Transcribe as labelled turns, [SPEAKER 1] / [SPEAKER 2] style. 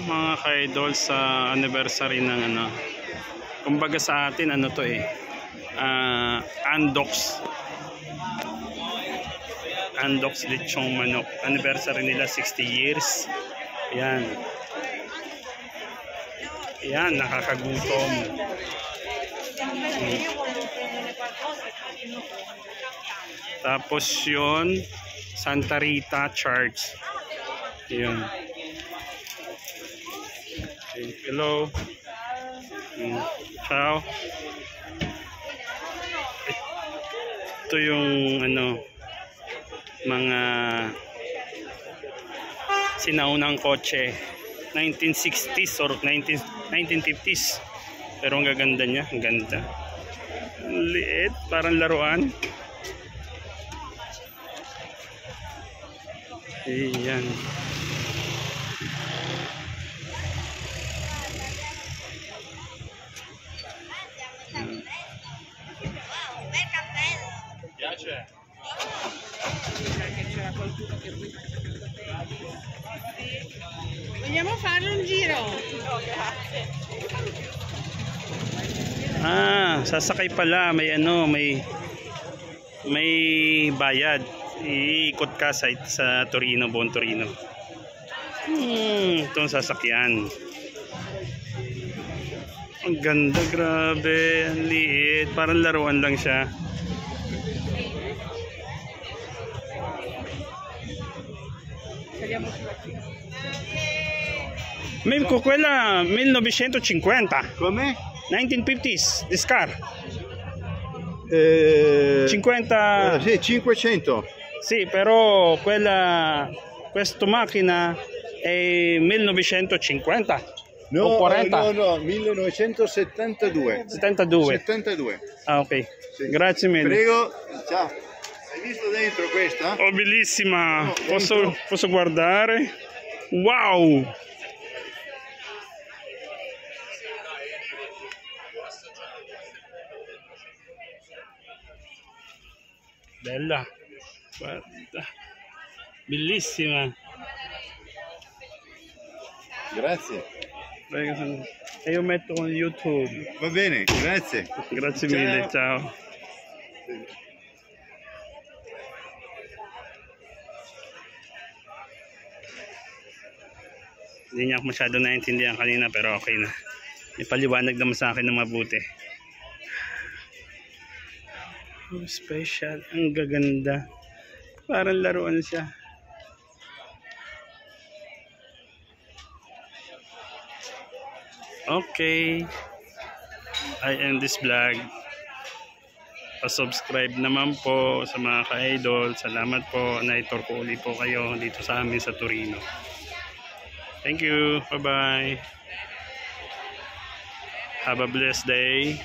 [SPEAKER 1] mga ka-idol sa anniversary ng ano. Kumbaga sa atin ano to Andox. Andox lechong manok. Anniversary nila 60 years. Ayan. Ayan, nakakagutom. Tapos yun, Santa Rita Church. Ayan. Okay, hello. Ciao. Ito yung ano, mga sinaunang kotse 1960s or 1950s, pero ang gaganda niya, ang ganda, liit, parang laruan. Ayan.
[SPEAKER 2] Vogliamo fare un giro?
[SPEAKER 1] Sasakay pala, may ano, may bayad. Iikot ka sa Torino, buong Torino. Itong sasakyan. Ang ganda, grabe, ang liit, parang laruan lang siya. May kukwela 1950.
[SPEAKER 3] Come?
[SPEAKER 1] 1950s, this car. 50.
[SPEAKER 3] Sì, 500.
[SPEAKER 1] Sì, però questa macchina è 1950 o 40.
[SPEAKER 3] No, 1972.
[SPEAKER 1] 72. Ah, ok.
[SPEAKER 3] Sì.
[SPEAKER 1] Grazie mille.
[SPEAKER 3] Prego. Ciao. Hai visto dentro questa?
[SPEAKER 1] Oh, bellissima.
[SPEAKER 3] No,
[SPEAKER 1] Posso guardare? Wow! Bella, guarda, bellissima.
[SPEAKER 3] Grazie.
[SPEAKER 1] Prego, e io metto con YouTube.
[SPEAKER 3] Va bene, grazie.
[SPEAKER 1] Grazie mille, ciao. Hindi niya ako masyado naintindihan kanina, pero okay na. Ipaliwanag naman sa akin ng mabuti. Oh, special, ang gaganda, parang laruan siya. Okay, I end this vlog. Pa-subscribe naman po sa mga ka-idol. Salamat po, na-tour ko ulit po kayo dito sa amin sa Torino. Thank you, bye bye, have a blessed day.